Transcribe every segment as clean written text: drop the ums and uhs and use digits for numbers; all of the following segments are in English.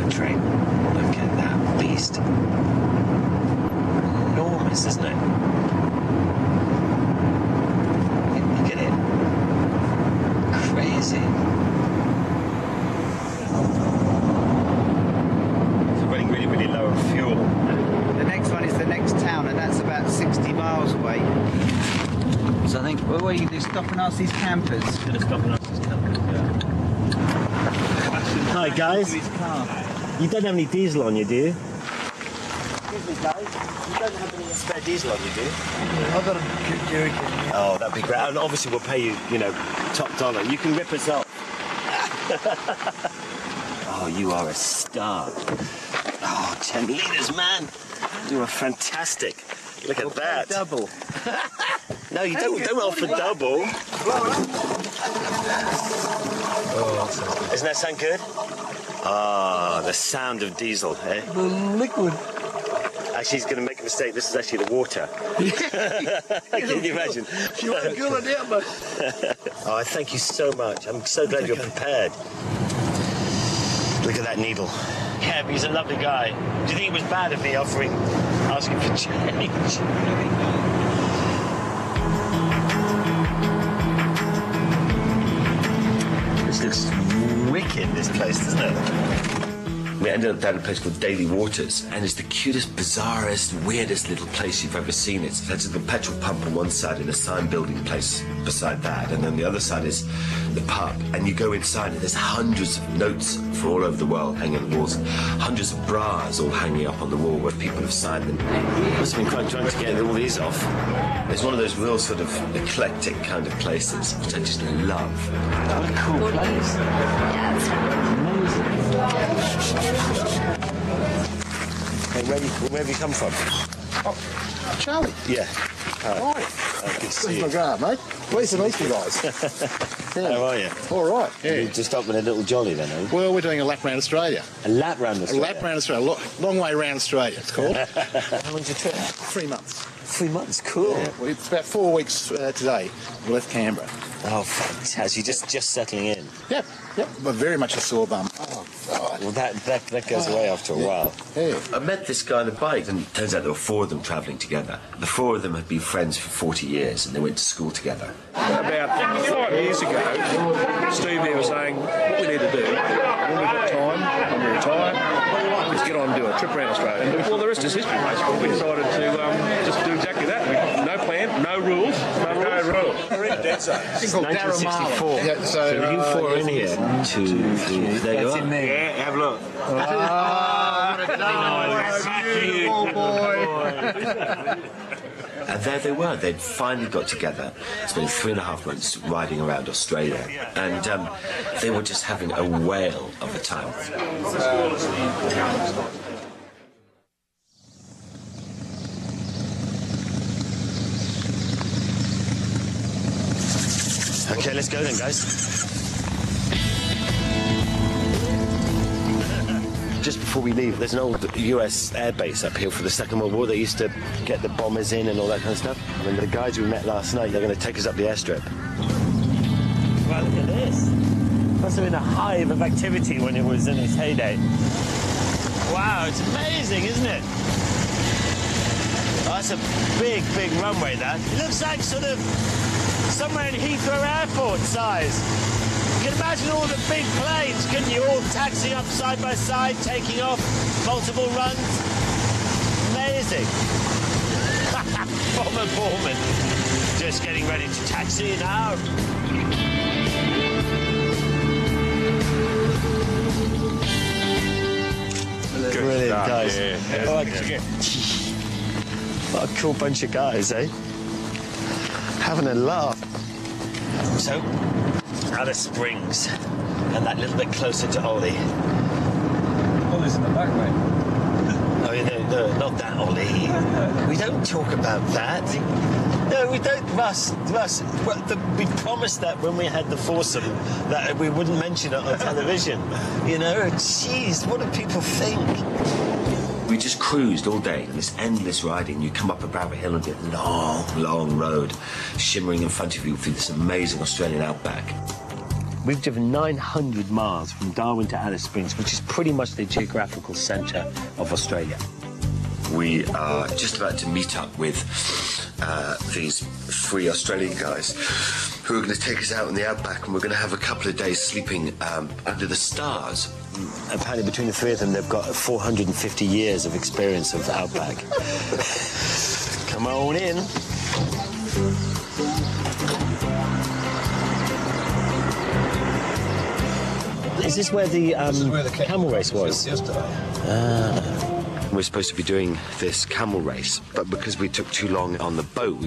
train. Look at that beast. Enormous, isn't it? Look at it. Crazy. It's running really, really low on fuel. The next one is the next town, and that's about 60 miles away. So I think, well, what are you going to do? Stop and ask these campers? Going to stop and ask these campers, yeah. Hi, guys. You don't have any diesel on you, do you? Excuse me, guys. You don't have any spare diesel on you, do you? I've got a jerrycan. Oh, that'd be great. And obviously we'll pay you, you know, top dollar. You can rip us off. Oh, you are a star. Oh, 10 litres, man. You are fantastic. Look at that. Double. No, you don't offer double. Oh, doesn't that sound good? Ah, the sound of diesel, eh? The liquid. Actually, he's going to make a mistake. This is actually the water. Can you imagine? You want a good idea, but... Oh, I thank you so much. I'm so glad you're prepared. Look at that needle. Yeah, he's a lovely guy. Do you think it was bad of me asking for change? This looks wicked, this place, doesn't it? We ended up down a place called Daily Waters, and it's the cutest, bizarrest, weirdest little place you've ever seen. It's a little petrol pump on one side and a sign building place beside that, and then the other side is the pub. And you go inside and there's hundreds of notes for all over the world hanging on the walls, hundreds of bras all hanging up on the wall where people have signed them. It must have been quite trying to get all these off. It's one of those real sort of eclectic kind of places, which I just love. What a cool place. Yeah, it's amazing. Hey, where have you come from? Oh, Charlie. Yeah. How are you? Good to see you. Grant, mate. Pleased to meet you guys. How are you? All right. Yeah. You just up with a little jolly then, eh? Well, we're doing a lap round Australia. A lap round Australia? A lap round Australia. Long way round Australia, it's called. How long's your trip? 3 months. 3 months, cool. Yeah, well, it's about 4 weeks today. We left Canberra. Oh, fantastic. You're just settling in? Yep. But very much a sore bum. Oh, God. Well, that goes away after a while. Yeah. I met this guy on the bike, and it turns out there were 4 of them travelling together. The 4 of them had been friends for 40 years, and they went to school together. About 5 years ago, Steve here was saying, what we need to do, when we've got time, when we retire, is get on and do a trip around Australia. Well, the rest is history, basically. We decided to just do exactly that. No plan, no rules. No rules. We're in dead zone. It's called 1964. Yeah, so you 4 are in here. 2, 3, there you are. Yeah, have a look. Oh, boy. And there they were. They'd finally got together, spent 3.5 months riding around Australia, and they were just having a whale of a time. Okay, let's go then, guys. Just before we leave, there's an old US airbase up here for the Second World War. They used to get the bombers in and all that kind of stuff. I mean, the guys we met last night, they're going to take us up the airstrip. Wow, look at this. Must have been a hive of activity when it was in its heyday. Wow, it's amazing, isn't it? Oh, that's a big, big runway, that. It looks like sort of somewhere in Heathrow Airport size. You can imagine all the big planes, couldn't you? All taxiing up side by side, taking off, multiple runs. Amazing. Bomber Borman. Just getting ready to taxi now. Brilliant, guys. Yeah. What a cool bunch of guys, eh? Having a laugh. So, Alice Springs, and that little bit closer to Ollie. Ollie's in the back, mate. Oh, no, not that Ollie. We don't talk about that. No, we don't, Russ. We promised that when we had the foursome, that we wouldn't mention it on television. You know, jeez, what do people think? We just cruised all day, and this endless riding. You come up a Brabant Hill and get long, long road shimmering in front of you through this amazing Australian outback. We've driven 900 miles from Darwin to Alice Springs, which is pretty much the geographical centre of Australia. We are just about to meet up with these 3 Australian guys who are going to take us out in the outback, and we're going to have a couple of days sleeping under the stars. Apparently between the 3 of them, they've got 450 years of experience of outback. Come on in. Is this where the camel race was? Yesterday. We're supposed to be doing this camel race, but because we took too long on the boat,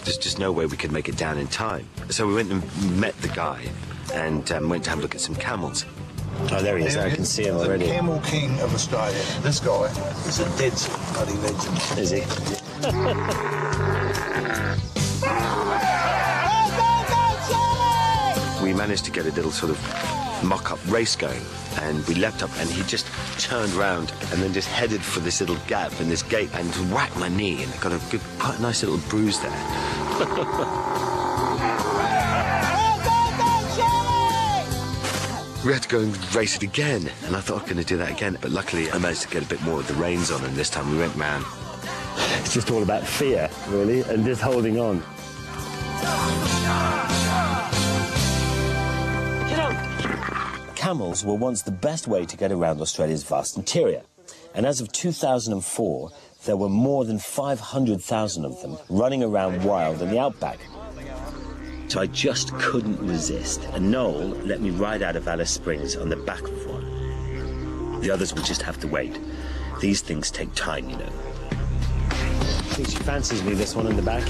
there's just no way we could make it down in time. So we went and met the guy and went to have a look at some camels. Oh, there he is. I can see him already. The Camel King of Australia. This guy is a dead bloody legend. Is he? We managed to get a little sort of mock-up race going, and we leapt up, and he just turned round and then just headed for this little gap in this gate and whacked my knee, and got quite a nice little bruise there. We had to go and race it again, and I thought I was going to do that again, but luckily I managed to get a bit more of the reins on, and this time we went round. It's just all about fear, really, and just holding on. Camels were once the best way to get around Australia's vast interior, and as of 2004, there were more than 500,000 of them running around wild in the outback. So I just couldn't resist, and Noel let me ride out of Alice Springs on the back of one. The others will just have to wait. These things take time, you know. I think she fancies me, this one in the back.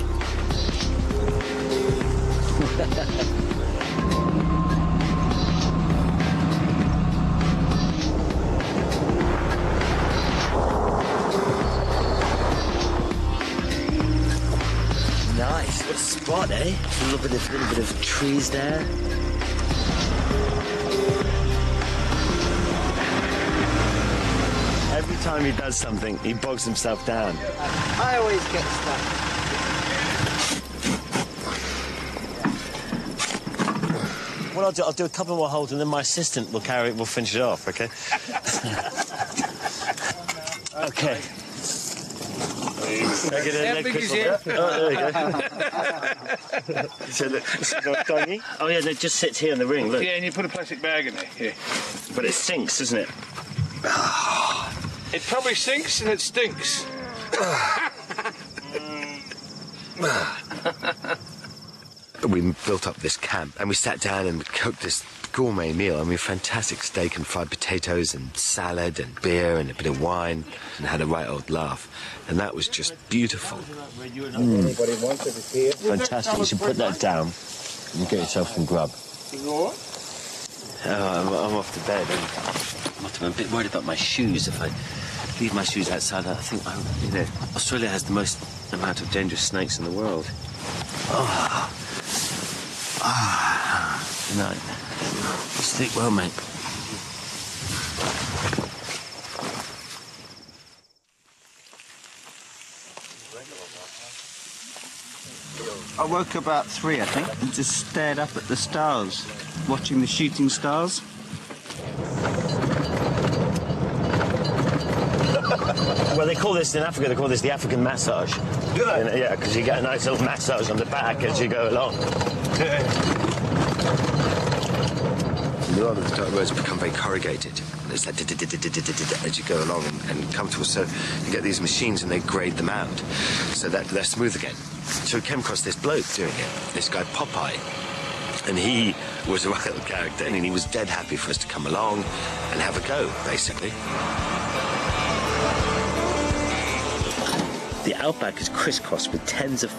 Nice, what a spot, eh? A little bit of trees there. Every time he does something, he bogs himself down. I always get stuck. What I'll do a couple more holes, and then my assistant will finish it off, okay? Okay. How big is it? Oh, there we go. So look, tiny. Oh yeah, it just sits here in the ring, look. Yeah, and you put a plastic bag in there, yeah. But it sinks, doesn't it? It probably sinks and it stinks. We built up this camp and we sat down and cooked this gourmet meal. I mean, fantastic steak and fried potatoes and salad and beer and a bit of wine, and had a right old laugh. And that was just beautiful. Fantastic. You should put that down and get yourself some grub. You all right? I'm off to bed. I'm a bit worried about my shoes. If I leave my shoes outside, I think, Australia has the most amount of dangerous snakes in the world. Good night. Sleep well, mate. I woke about 3, I think, and just stared up at the stars, watching the shooting stars. Well, they call this, in Africa, they call this the African massage. Do they? Yeah, because you get a nice little massage on the back as you go along. A lot of the dirt roads become very corrugated. It's like as you go along and comfortable. So you get these machines and they grade them out so that they're smooth again. So we came across this bloke doing it, this guy Popeye. And he was a wild character, and he was dead happy for us to come along and have a go, basically. The outback is crisscrossed with tens of